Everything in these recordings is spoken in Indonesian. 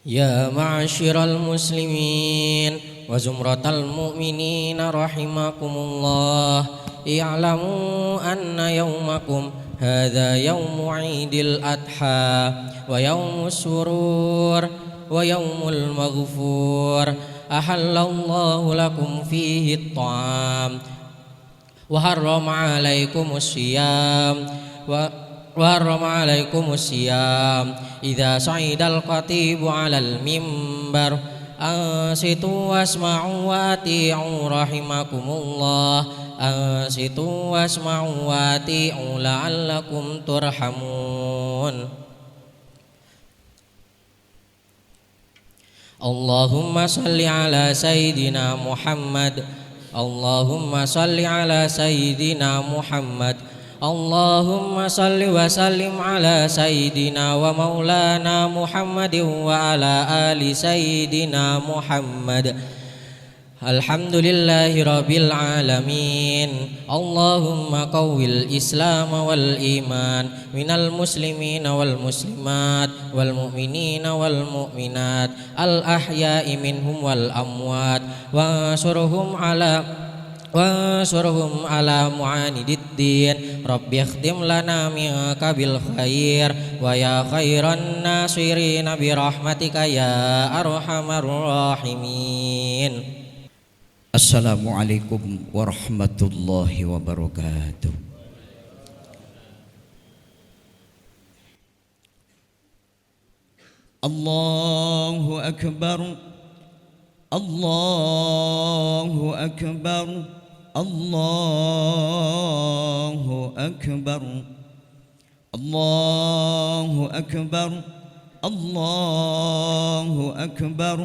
يا معشر المسلمين وزمرة المؤمنين رحمكم الله، اعلموا أن يومكم هذا يوم عيد الأضحى ويوم السرور ويوم المغفور، أحل الله لكم فيه الطعام وحرم عليكم الصيام إذا صعد الخطيب على المنبر أنصتوا واسمعوا وأطيعوا رحمكم الله، أنصتوا واسمعوا وأطيعوا لعلكم ترحمون. اللهم صل على سيدنا محمد، اللهم صل على سيدنا محمد، اللهم صل وسلم على سيدنا ومولانا محمد وعلى آل سيدنا محمد. الحمد لله رب العالمين. اللهم قوي الإسلام والإيمان من المسلمين والمسلمات والمؤمنين والمؤمنات الأحياء منهم والأموات، وانصرهم على معاند الدين. رب اختم لنا منك بالخير ويا خير الناصرين برحمتك يا أرحم الراحمين. Assalamualaikum warahmatullahi wabarakatuh. Allahu akbar, Allahu akbar, Allahu akbar, Allahu akbar, Allahu akbar,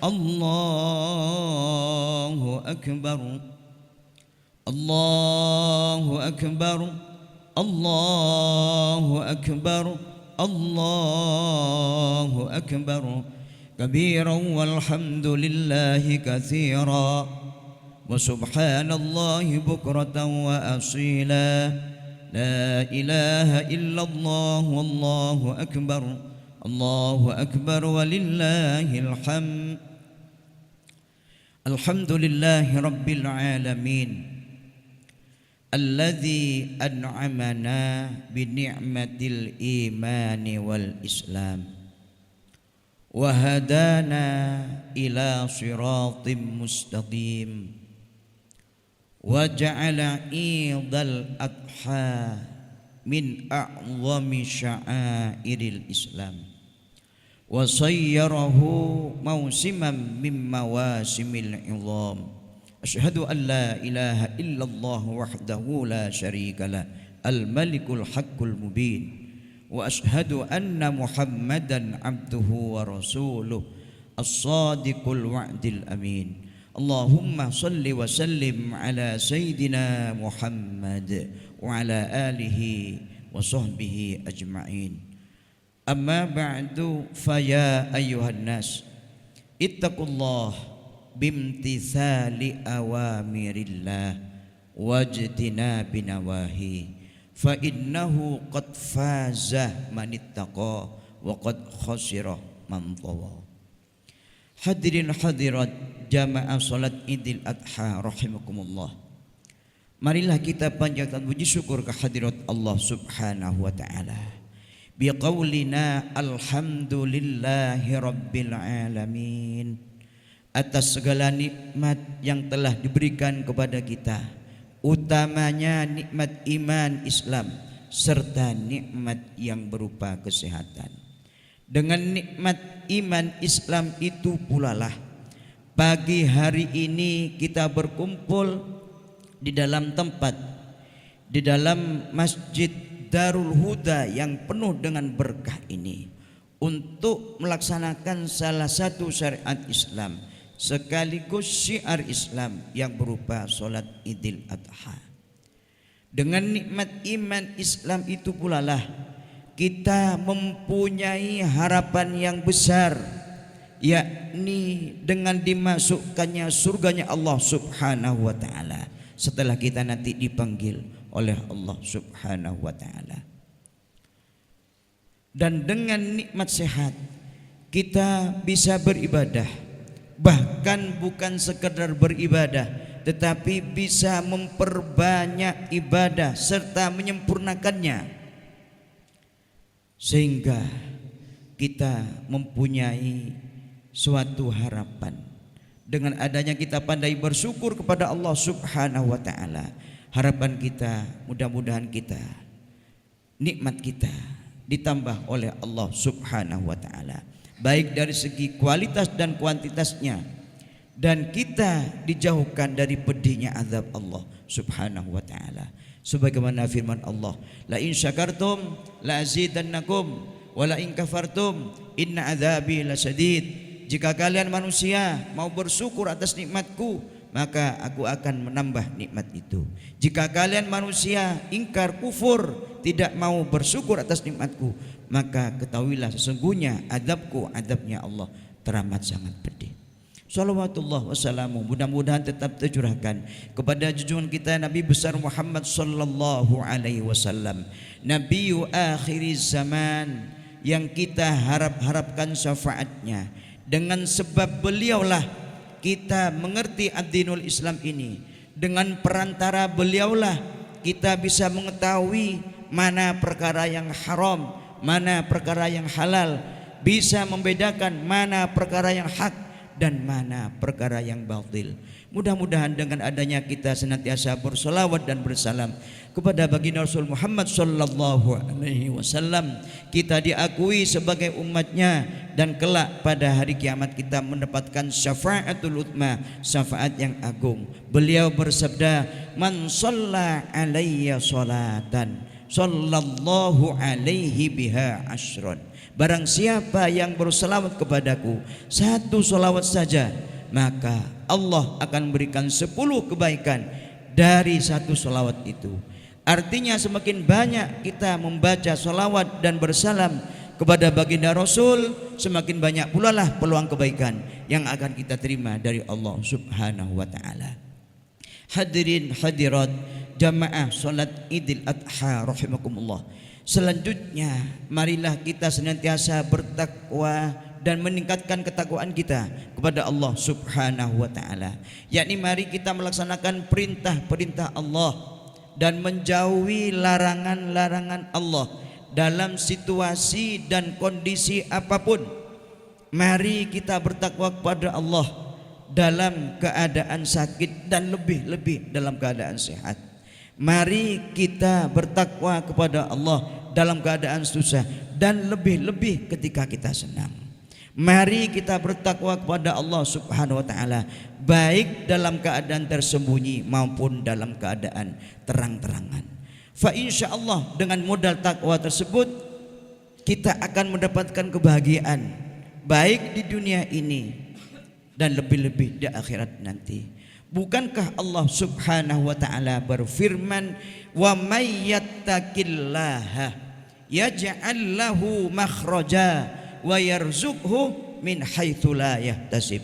Allahu akbar, Allahu akbar, Allahu akbar, Allahu akbar, kabiran walhamdulillahi katsira wa subhanallahi bukratan wa asila, la ilaha illallah wallahu akbar, Allahu akbar walillahil hamd. Alhamdulillahi rabbil alamin, alladzi an'amana bi ni'matil imani wal islam wa hadana ila siratim mustaqim wa ja'ala idal adha min a'zami sya'airil islam wa sayyarahu mausiman min mawasimil izam. Asyhadu an la ilaha illallah wahdahu la syarikalah al-malikul haqqul mubin, wa asyhadu anna muhammadan abduhu wa rasuluh as-sadiqul wa'dil amin. Allahumma salli wa sallim ala sayyidina Muhammad wa ala alihi wa sahbihi ajma'in. Amma ba'du, faya ayyuhan nas ittaqullah bimtithali awamirillah wajtinabi nawahi, fa innahu qad faza man ittaqa wa qad khasira man tawa. Hadirin hadirat jamaah salat Idul Adha rahimakumullah, marilah kita panjatkan puji syukur kehadirat Allah Subhanahu wa taala biqaulina alhamdulillahi rabbil alamin, atas segala nikmat yang telah diberikan kepada kita, utamanya nikmat iman Islam serta nikmat yang berupa kesehatan. Dengan nikmat iman Islam itu pula lah pagi hari ini kita berkumpul di dalam tempat, di dalam Masjid Darul Huda yang penuh dengan berkah ini untuk melaksanakan salah satu syariat Islam sekaligus syiar Islam yang berupa solat Idul Adha. Dengan nikmat iman Islam itu pula lah kita mempunyai harapan yang besar, yakni dengan dimasukkannya surganya Allah Subhanahu wa taala setelah kita nanti dipanggil oleh Allah Subhanahu wa taala. Dan dengan nikmat sehat kita bisa beribadah, bahkan bukan sekedar beribadah, tetapi bisa memperbanyak ibadah serta menyempurnakannya, sehingga kita mempunyai suatu harapan. Dengan adanya kita pandai bersyukur kepada Allah Subhanahu wa taala, harapan kita, mudah-mudahan kita, nikmat kita ditambah oleh Allah Subhanahu wa taala, baik dari segi kualitas dan kuantitasnya, dan kita dijauhkan dari pedihnya azab Allah Subhanahu wa taala. Sebagaimana firman Allah, la in syakartum la azidannakum wa la in kafartum inna azabi lasyadid. Jika kalian manusia mau bersyukur atas nikmatku, maka aku akan menambah nikmat itu. Jika kalian manusia ingkar, kufur, tidak mau bersyukur atas nikmatku, maka ketahuilah sesungguhnya azabku, azabnya Allah teramat sangat pedih. Salawatullah wassalamu, mudah-mudahan tetap tercurahkan kepada junjungan kita Nabi besar Muhammad sallallahu alaihi wasallam, Nabiyyu akhiriz zaman, yang kita harap-harapkan syafaatnya. Dengan sebab beliaulah kita mengerti ad-dinul Islam ini. Dengan perantara beliaulah kita bisa mengetahui mana perkara yang haram, mana perkara yang halal, bisa membedakan mana perkara yang hak dan mana perkara yang batil. Mudah-mudahan dengan adanya kita senantiasa bersolawat dan bersalam kepada baginda Rasul Muhammad sallallahu alaihi wasallam, kita diakui sebagai umatnya, dan kelak pada hari kiamat kita mendapatkan syafaatul utma, syafaat yang agung. Beliau bersabda, man shalla alayya salatan sallallahu alaihi biha asyran. Barang siapa yang berselawat kepadaku satu selawat saja, maka Allah akan memberikan 10 kebaikan dari satu selawat itu. Artinya semakin banyak kita membaca selawat dan bersalam kepada baginda Rasul, semakin banyak pula lah peluang kebaikan yang akan kita terima dari Allah Subhanahu wa taala. Hadirin hadirat jamaah salat Idul Adha rahimakumullah. Selanjutnya marilah kita senantiasa bertakwa dan meningkatkan ketakwaan kita kepada Allah Subhanahu wa taala, yakni mari kita melaksanakan perintah-perintah Allah dan menjauhi larangan-larangan Allah dalam situasi dan kondisi apapun. Mari kita bertakwa kepada Allah dalam keadaan sakit dan lebih-lebih dalam keadaan sehat. Mari kita bertakwa kepada Allah dalam keadaan susah dan lebih-lebih ketika kita senang. Mari kita bertakwa kepada Allah Subhanahu wa taala baik dalam keadaan tersembunyi maupun dalam keadaan terang-terangan. Fa insyaallah dengan modal takwa tersebut kita akan mendapatkan kebahagiaan baik di dunia ini dan lebih-lebih di akhirat nanti. Bukankah Allah Subhanahu wa taala berfirman, wa may yattaqillaha yaj'al lahu makhraja wa yarzuqhu min haitsu la yahtasib.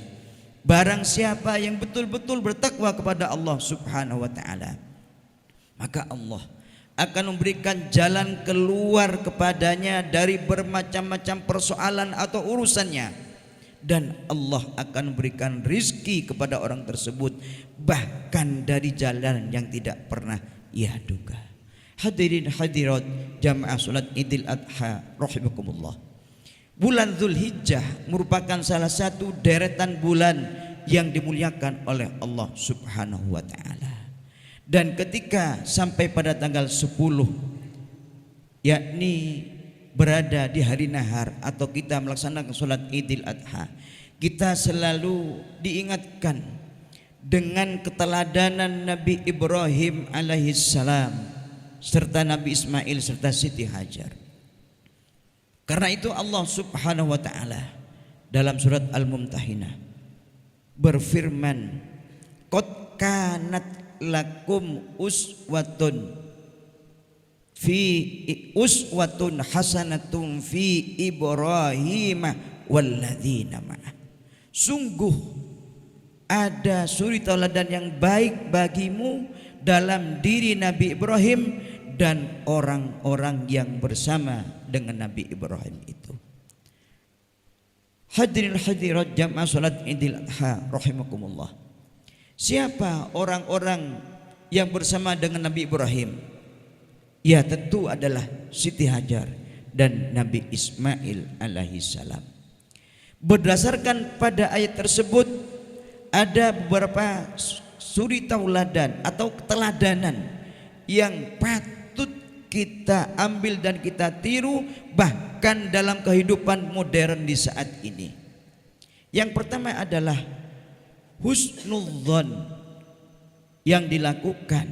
Barang siapa yang betul-betul bertakwa kepada Allah Subhanahu wa taala, maka Allah akan memberikan jalan keluar kepadanya dari bermacam-macam persoalan atau urusannya, dan Allah akan memberikan rizki kepada orang tersebut bahkan dari jalan yang tidak pernah ia duga. Hadirin hadirat jamaah salat Idul Adha rahimakumullah. Bulan Dzulhijjah merupakan salah satu deretan bulan yang dimuliakan oleh Allah Subhanahu wa taala. Dan ketika sampai pada tanggal 10, yakni berada di hari nahar atau kita melaksanakan salat Idul Adha, kita selalu diingatkan dengan keteladanan Nabi Ibrahim alaihissalam serta Nabi Ismail serta Siti Hajar. Karena itu Allah Subhanahu wa taala dalam surat Al-Mumtahinah berfirman, qad kanat lakum uswatun hasanatun fi Ibrahim walladzina ma'ah. Sungguh ada suri tauladan yang baik bagimu dalam diri Nabi Ibrahim dan orang-orang yang bersama dengan Nabi Ibrahim itu. Hadirin hadirat jamaah salat Idul Adha rahimakumullah. Siapa orang-orang yang bersama dengan Nabi Ibrahim? Ya, tentu adalah Siti Hajar dan Nabi Ismail alaihi salam. Berdasarkan pada ayat tersebut ada beberapa suri tauladan atau keteladanan yang patut kita ambil dan kita tiru bahkan dalam kehidupan modern di saat ini. Yang pertama adalah husnudzon yang dilakukan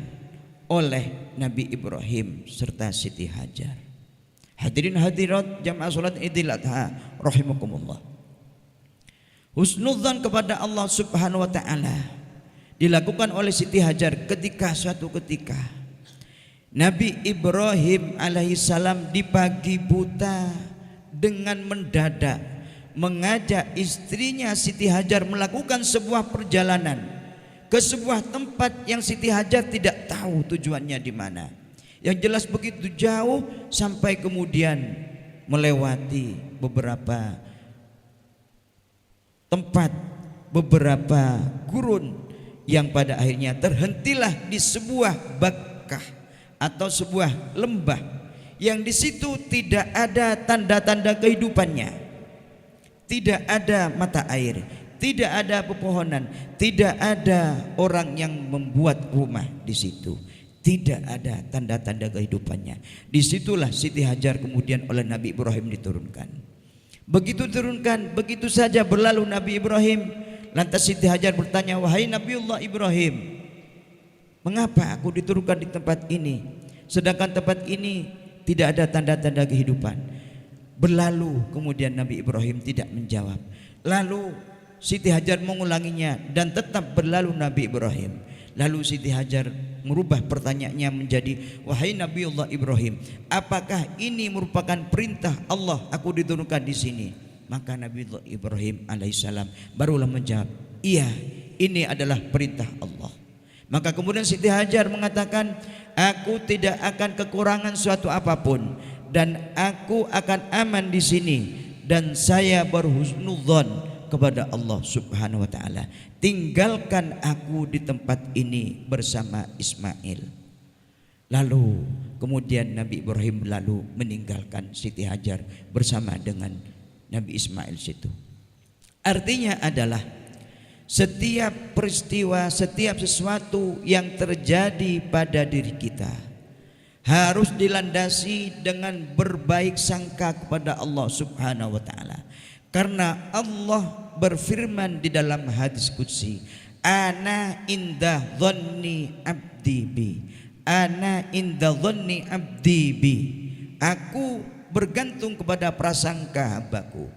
oleh Nabi Ibrahim serta Siti Hajar. Hadirin hadirat jamaah salat Idul Adha rahimakumullah. Husnudzan kepada Allah Subhanahu wa taala dilakukan oleh Siti Hajar ketika suatu ketika Nabi Ibrahim alaihissalam di pagi buta dengan mendadak mengajak istrinya Siti Hajar melakukan sebuah perjalanan ke sebuah tempat yang Siti Hajar tidak tahu tujuannya di mana. Yang jelas begitu jauh sampai kemudian melewati beberapa tempat, beberapa gurun yang pada akhirnya terhentilah di sebuah Bakkah atau sebuah lembah yang di situ tidak ada tanda-tanda kehidupannya, tidak ada mata air, tidak ada pepohonan, tidak ada orang yang membuat rumah di situ. Tidak ada tanda-tanda kehidupannya. Disitulah Siti Hajar kemudian oleh Nabi Ibrahim diturunkan. Begitu turunkan, begitu saja berlalu Nabi Ibrahim. Lantas Siti Hajar bertanya, wahai Nabiullah Ibrahim, mengapa aku diturunkan di tempat ini, sedangkan tempat ini tidak ada tanda-tanda kehidupan? Berlalu kemudian Nabi Ibrahim tidak menjawab. Lalu Siti Hajar mengulanginya dan tetap berlalu Nabi Ibrahim. Lalu Siti Hajar merubah pertanyaannya menjadi, wahai Nabiullah Ibrahim, apakah ini merupakan perintah Allah aku diturunkan di sini? Maka Nabiullah Ibrahim alaihissalam barulah menjawab, iya, ini adalah perintah Allah. Maka kemudian Siti Hajar mengatakan, aku tidak akan kekurangan suatu apapun dan aku akan aman di sini dan saya berhusnudzon kepada Allah Subhanahu wa taala. Tinggalkan aku di tempat ini bersama Ismail. Lalu kemudian Nabi Ibrahim lalu meninggalkan Siti Hajar bersama dengan Nabi Ismail situ. Artinya adalah setiap peristiwa, setiap sesuatu yang terjadi pada diri kita harus dilandasi dengan berbaik sangka kepada Allah Subhanahu wa taala. Karena Allah berfirman di dalam hadis qudsi, ana inda dhanni abdi bi, ana inda dhanni abdi bi. Aku bergantung kepada prasangka hambaku.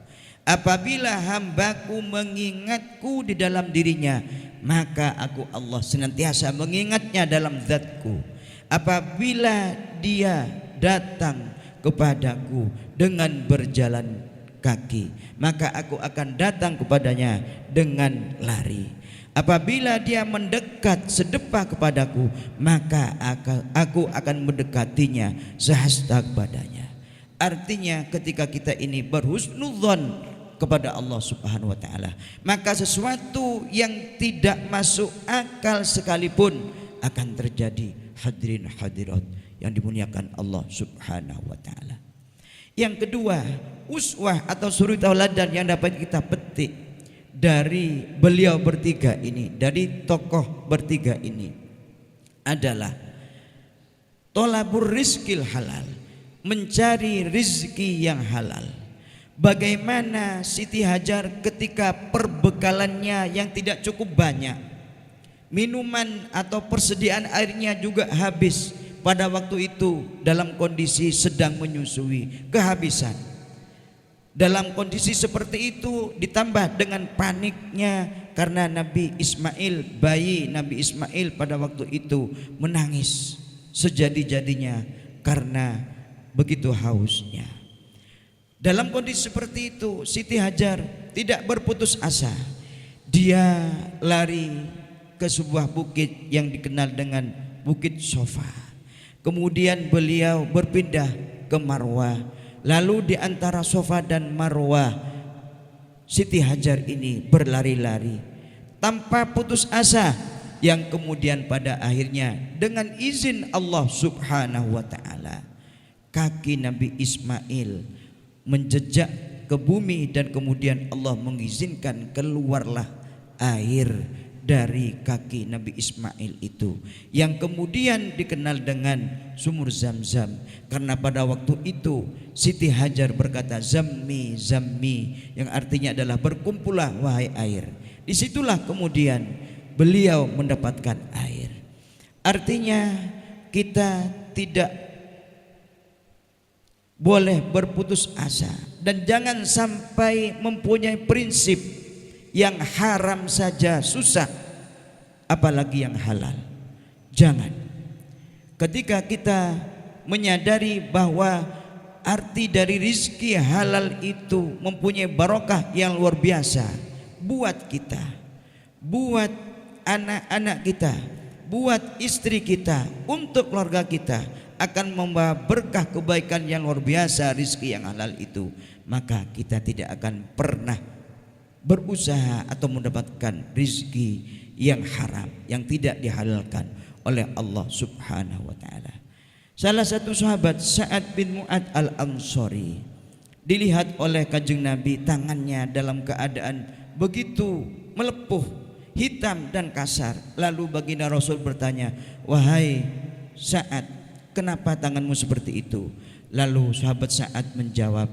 Apabila hambaku mengingatku di dalam dirinya, maka aku Allah senantiasa mengingatnya dalam zatku. Apabila dia datang kepadaku dengan berjalan kaki, maka aku akan datang kepadanya dengan lari. Apabila dia mendekat sedepah kepadaku, maka aku akan mendekatinya sehasta kepadanya. Artinya ketika kita ini berhusnudzon kepada Allah Subhanahu wa taala, maka sesuatu yang tidak masuk akal sekalipun akan terjadi. Hadirin hadirat yang dimuliakan Allah Subhanahu wa taala. Yang kedua, uswah atau suri tauladan yang dapat kita petik dari beliau bertiga ini, dari tokoh bertiga ini adalah tolabur rizkil halal, mencari rizki yang halal. Bagaimana Siti Hajar ketika perbekalannya yang tidak cukup banyak, minuman atau persediaan airnya juga habis. Pada waktu itu dalam kondisi sedang menyusui, kehabisan. Dalam kondisi seperti itu ditambah dengan paniknya karena Nabi Ismail, bayi Nabi Ismail pada waktu itu menangis sejadi-jadinya karena begitu hausnya. Dalam kondisi seperti itu Siti Hajar tidak berputus asa. Dia lari ke sebuah bukit yang dikenal dengan Bukit Sofa. Kemudian beliau berpindah ke Marwah. Lalu di antara Sofa dan Marwah Siti Hajar ini berlari-lari tanpa putus asa, yang kemudian pada akhirnya dengan izin Allah Subhanahu wa taala kaki Nabi Ismail menjejak ke bumi, dan kemudian Allah mengizinkan keluarlah air dari kaki Nabi Ismail itu, yang kemudian dikenal dengan sumur Zam-Zam. Karena pada waktu itu Siti Hajar berkata zammi zammi, yang artinya adalah berkumpullah wahai air. Disitulah kemudian beliau mendapatkan air. Artinya kita tidak boleh berputus asa, dan jangan sampai mempunyai prinsip yang haram saja susah, apalagi yang halal. Jangan. Ketika kita menyadari bahwa arti dari rizki halal itu mempunyai barokah yang luar biasa buat kita, buat anak-anak kita, buat istri kita, untuk keluarga kita, akan membawa berkah kebaikan yang luar biasa rizki yang halal itu, maka kita tidak akan pernah berusaha atau mendapatkan rizki yang haram, yang tidak dihalalkan oleh Allah Subhanahu wa taala. Salah satu sahabat, Sa'ad bin Mu'ad al-Ansari, dilihat oleh Kanjeng Nabi tangannya dalam keadaan begitu melepuh, hitam dan kasar. Lalu baginda Rasul bertanya, "Wahai Sa'ad, kenapa tanganmu seperti itu?" Lalu sahabat Sa'ad menjawab,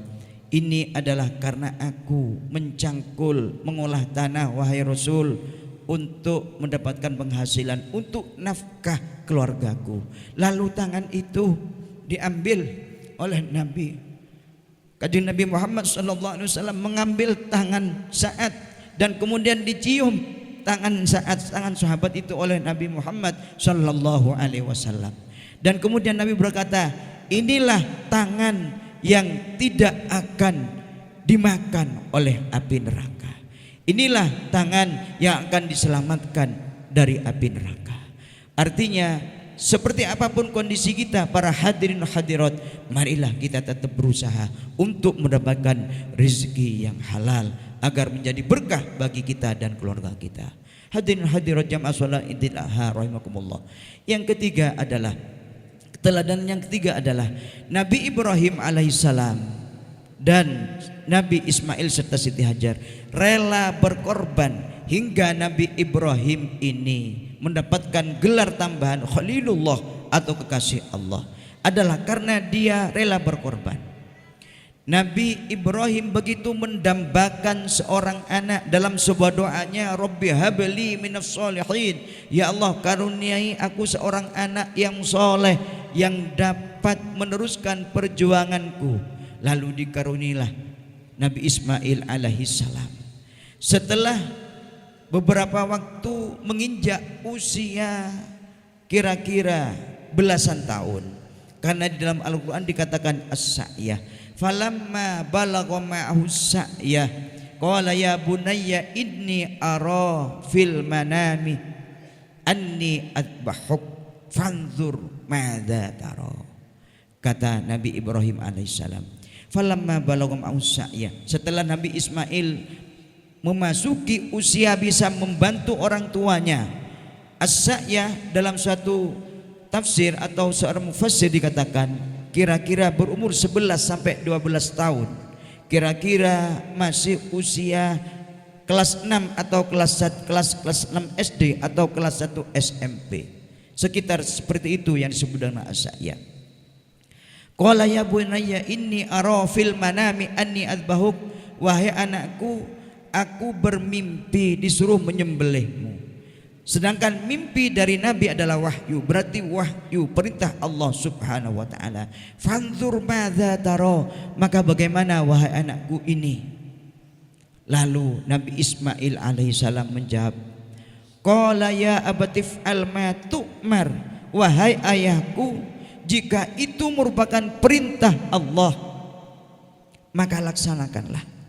"Ini adalah karena aku mencangkul, mengolah tanah wahai Rasul, untuk mendapatkan penghasilan untuk nafkah keluargaku." Lalu tangan itu diambil oleh Nabi. Kanjeng Nabi Muhammad SAW mengambil tangan Sa'ad, dan kemudian dicium tangan Sa'ad, tangan sahabat itu oleh Nabi Muhammad SAW. Dan kemudian Nabi berkata, "Inilah tangan yang tidak akan dimakan oleh api neraka. Inilah tangan yang akan diselamatkan dari api neraka." Artinya, seperti apapun kondisi kita, para hadirin hadirat, marilah kita tetap berusaha untuk mendapatkan rezeki yang halal agar menjadi berkah bagi kita dan keluarga kita. Hadirin hadirat jamaah salat Idul Adha rahimakumullah. Yang ketiga adalah, teladan yang ketiga adalah Nabi Ibrahim alaihissalam dan Nabi Ismail serta Siti Hajar rela berkorban hingga Nabi Ibrahim ini mendapatkan gelar tambahan Khalilullah atau kekasih Allah, adalah karena dia rela berkorban. Nabi Ibrahim begitu mendambakan seorang anak dalam sebuah doanya, "Rabbi habli minas sholihin." Ya Allah, karuniai aku seorang anak yang soleh, yang dapat meneruskan perjuanganku. Lalu dikarunilah Nabi Ismail alaihissalam. Setelah beberapa waktu menginjak usia kira-kira belasan tahun, karena di dalam Al-Quran dikatakan as-sa'yah, falamma balagha ma'ahu as-sa'yah qala ya bunayya inni ara fil manami anni adbahuk fanzur madza tara. Kata Nabi Ibrahim alaihissalam, falamma balagha ma'ahu as-sa'yah, setelah Nabi Ismail memasuki usia bisa membantu orang tuanya. As-sa'yah dalam suatu tafsir atau seorang mufassir dikatakan kira-kira berumur 11 sampai 12 tahun. Kira-kira masih usia kelas 6 atau kelas 6 SD atau kelas 1 SMP. Sekitar seperti itu yang disebut dengan as-sa'yah. Qala ya bunayya inni ara fil manami anni adbahuk. Wahai anakku, aku bermimpi disuruh menyembelihmu. Sedangkan mimpi dari Nabi adalah wahyu, berarti wahyu perintah Allah Subhanahu wa taala. Fanzur madza tara, maka bagaimana wahai anakku ini? Lalu Nabi Ismail alaihissalam menjawab, qala ya abatif al ma tu'mar, wahai ayahku, jika itu merupakan perintah Allah maka laksanakanlah.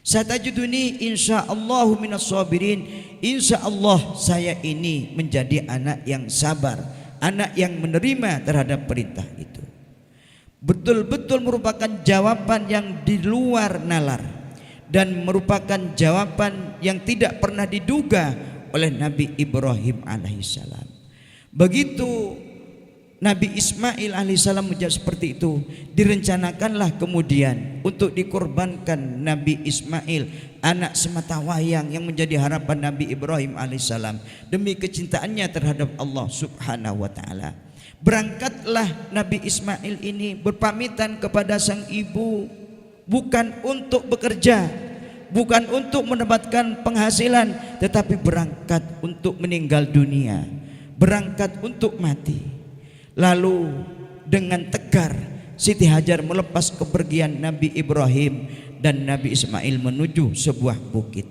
Satajuduni insyaallahu minas sabirin. Insyaallah saya ini menjadi anak yang sabar, anak yang menerima terhadap perintah itu. Betul-betul merupakan jawaban yang di luar nalar, dan merupakan jawaban yang tidak pernah diduga oleh Nabi Ibrahim alaihissalam. Begitu Nabi Ismail alaihissalam menjawab seperti itu, direncanakanlah kemudian untuk dikorbankan Nabi Ismail, anak sematawayang yang menjadi harapan Nabi Ibrahim alaihissalam, demi kecintaannya terhadap Allah subhanahu wa ta'ala. Berangkatlah Nabi Ismail ini berpamitan kepada sang ibu, bukan untuk bekerja, bukan untuk mendapatkan penghasilan, tetapi berangkat untuk meninggal dunia, berangkat untuk mati. Lalu dengan tegar Siti Hajar melepas kepergian Nabi Ibrahim dan Nabi Ismail menuju sebuah bukit.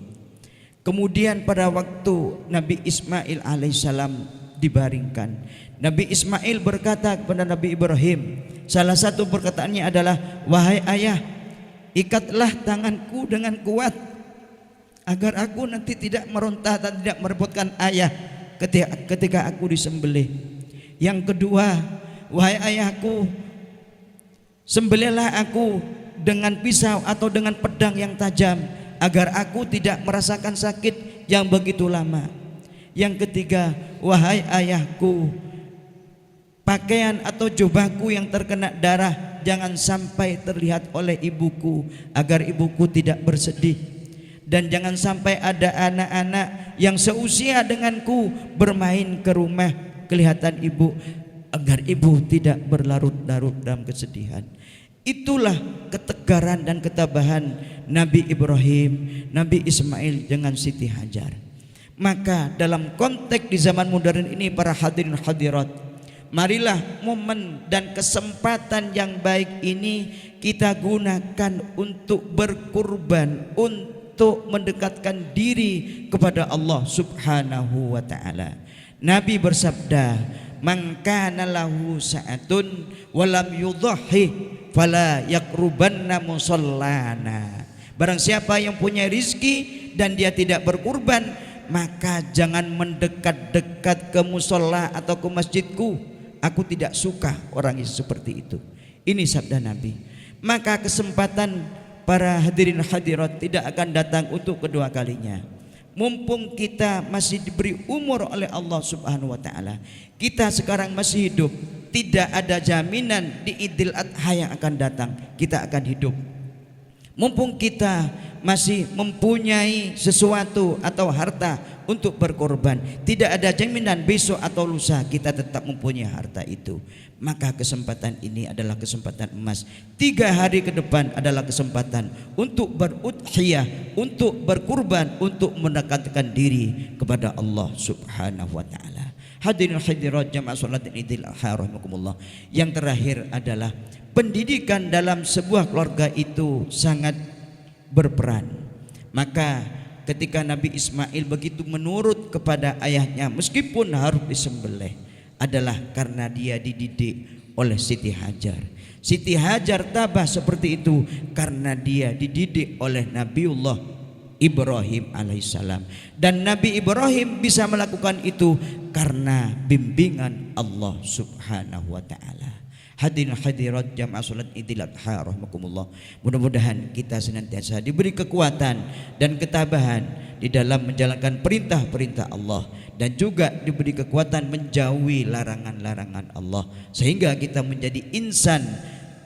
Kemudian pada waktu Nabi Ismail alaihissalam dibaringkan, Nabi Ismail berkata kepada Nabi Ibrahim, salah satu perkataannya adalah, wahai ayah, ikatlah tanganku dengan kuat agar aku nanti tidak meronta dan tidak merepotkan ayah ketika aku disembelih. Yang kedua, wahai ayahku, sembelihlah aku dengan pisau atau dengan pedang yang tajam agar aku tidak merasakan sakit yang begitu lama. Yang ketiga, wahai ayahku, pakaian atau jubahku yang terkena darah jangan sampai terlihat oleh ibuku agar ibuku tidak bersedih. Dan jangan sampai ada anak-anak yang seusia denganku bermain ke rumah kelihatan ibu, agar ibu tidak berlarut-larut dalam kesedihan. Itulah ketegaran dan ketabahan Nabi Ibrahim, Nabi Ismail dengan Siti Hajar. Maka dalam konteks di zaman modern ini, para hadirin hadirat, marilah momen dan kesempatan yang baik ini kita gunakan untuk berkurban, untuk mendekatkan diri kepada Allah subhanahu wa ta'ala. Nabi bersabda, man kana lahu sa'atun walam yudhahi fala yakrubanna musallana. Barang siapa yang punya rizki dan dia tidak berkurban, maka jangan mendekat-dekat ke musola atau ke masjidku. Aku tidak suka orang seperti itu. Ini sabda Nabi. Maka kesempatan para hadirin hadirat tidak akan datang untuk kedua kalinya. Mumpung kita masih diberi umur oleh Allah subhanahu wa ta'ala, kita sekarang masih hidup, tidak ada jaminan di Idul Adha yang akan datang kita akan hidup. Mumpung kita masih mempunyai sesuatu atau harta untuk berkorban, tidak ada jaminan besok atau lusa kita tetap mempunyai harta itu. Maka kesempatan ini adalah kesempatan emas. 3 hari ke depan adalah kesempatan untuk berudhiyah, untuk berkurban, untuk mendekatkan diri kepada Allah subhanahu wa ta'ala. Hadirin hadirat jamaah salat Idul Adha rahimakumullah. Yang terakhir adalah pendidikan dalam sebuah keluarga itu sangat berperan. Maka ketika Nabi Ismail begitu menurut kepada ayahnya meskipun harus disembelih, adalah karena dia dididik oleh Siti Hajar. Siti Hajar tabah seperti itu karena dia dididik oleh Nabiullah Ibrahim alaihissalam. Dan Nabi Ibrahim bisa melakukan itu karena bimbingan Allah subhanahu wa ta'ala. Hadirin hadirat jamaah salat Idul Adha rahimakumullah. Mudah-mudahan kita senantiasa diberi kekuatan dan ketabahan di dalam menjalankan perintah-perintah Allah, dan juga diberi kekuatan menjauhi larangan-larangan Allah, sehingga kita menjadi insan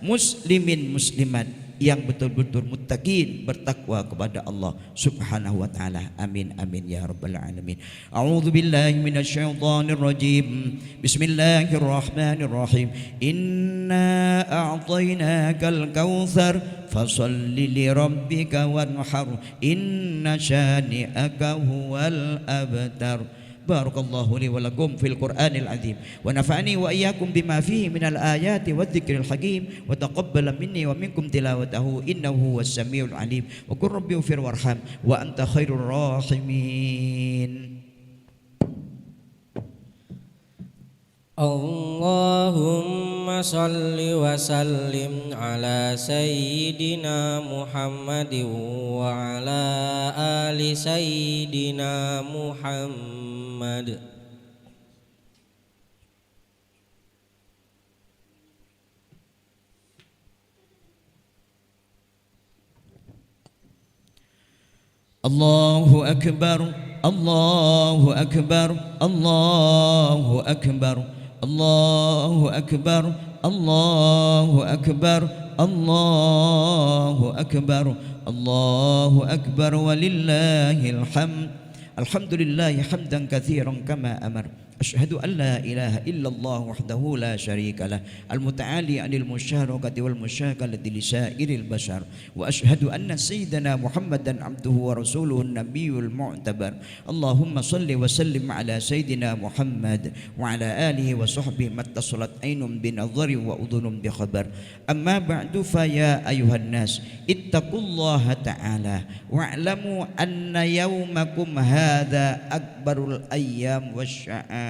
muslimin muslimat yang betul-betul muttaqin, bertakwa kepada Allah subhanahu wa ta'ala. Amin amin ya rabbal alamin. A'udzu billahi minasyaitonir rajim. Bismillahirrahmanirrahim. Inna a'tainakal kautsar fasalli li rabbika wanhar inna syani'aka huwal abtar. Barakallahu li wa lakum fil Qur'anil azim wa nafa'ani wa iyyakum bima fihi minal ayati wadh-dhikril hakim wa taqabbala minni wa minkum tilawatahu innahu huwas samiul alim wa qur rabbi ighfir warham wa anta khairur rahimin. Allahumma salli wa sallim ala sayyidina Muhammadin wa ala ali sayyidina Muhammad. Allahu akbar, Allahu akbar, Allahu akbar, Allahu akbar, Allahu akbar, Allahu akbar, Allahu akbar, walillahil hamd. Alhamdulillah hamdan katsiran kama amar. أشهد أن لا إله إلا الله وحده لا شريك له المتعالي عن المشاركة والمشاكلة لسائر البشر وأشهد أن سيدنا محمدا عبده ورسوله النبي المعتبر اللهم صل وسلم على سيدنا محمد وعلى آله وصحبه ما اتصلت عين بنظر وأذن بخبر أما بعد فيا أيها الناس اتقوا الله تعالى واعلموا أن يومكم هذا أكبر الأيام والشعائر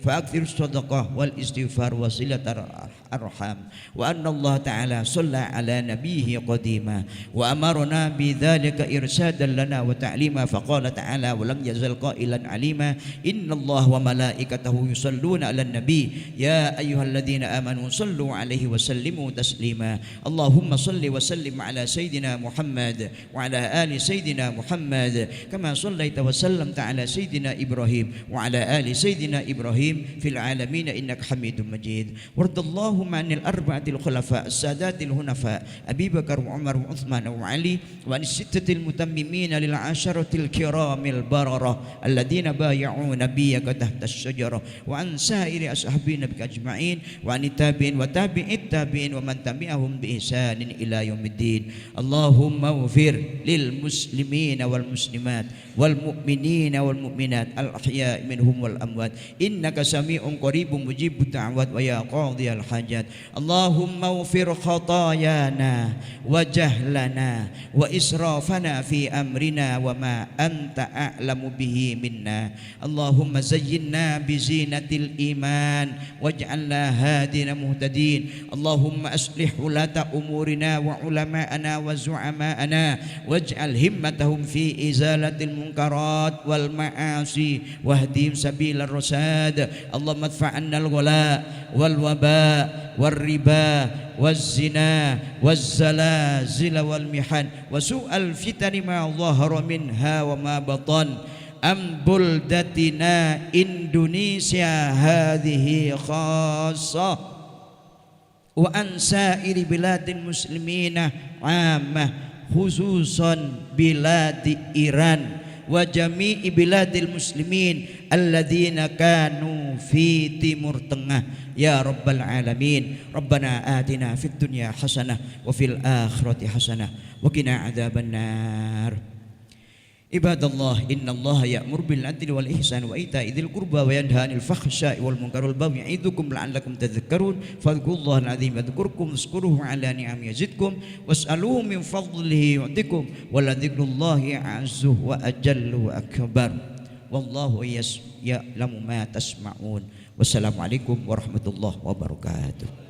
فأكثر الصدقة والاستغفار وصلة الأرحام وأن الله تعالى صلى على نبيه قديما وأمرنا بذلك إرشادا لنا وتعليما فقال تعالى ولم يزل قائلا عليما إن الله وملائكته يصلون على النبي يا أيها الذين آمنوا صلوا عليه وسلموا تسليما اللهم صل وسلم على سيدنا محمد وعلى آل سيدنا محمد كما صليت وسلمت على سيدنا إبراهيم وعلى آل سيدنا إبراهيم في العالمين إنك حميد مجيد وارض اللهم عن الأربعة الخلفاء السادات الهنفاء أبي بكر وعمر وعثمان وعلي وعن الستة المتممين للعشرة الكرام البررة الذين بايعوا نبيك تحت الشجرة وعن سائر أصحاب نبيك أجمعين وعن التابعين وتابع التابعين ومن تبعهم بإحسان إلى يوم الدين اللهم اغفر للمسلمين والمسلمات والمؤمنين والمؤمنات الأحياء منهم والأموات إنك سميع قريب مجيب الدعوات ويا قاضي الحاجات اللهم اغفر خطايانا وجهلنا وإسرافنا في أمرنا وما أنت أعلم به منا اللهم زينا بزينة الإيمان واجعلنا هادين مهتدين اللهم أصلح ولاة أمورنا وعلماءنا وزعماءنا واجعل همتهم في إزالة المنكرات والمعاصي واهدهم سبيل الرشاد اللهم ادفع عنا الغلاء والوباء والربا والزنا والزلازل والمحن وسوء الفتن ما ظهر منها وما بطن أم بلدتنا إندونيسيا هذه خاصة وعن سائر بلاد المسلمين عامة خصوصا بلاد إيران وجميع بلاد المسلمين الذين كانوا في تيمور تengah يا رب العالمين ربنا آتنا في الدنيا حسنة وفي الآخرة حسنة وقنا عذاب النار عباد الله إن الله يأمر بالعدل والإحسان وإيتاء ذي القربى وينهى عن الفحشاء والمنكر والبغي يعظكم لعلكم تذكرون فاذكروا الله العظيم يذكركم واذكروه على نعم يزدكم واسألوه من فضله يعطكم ولذكر الله أعز وأجل وأكبر والله يعلم ما تسمعون والسلام عليكم ورحمة الله وبركاته.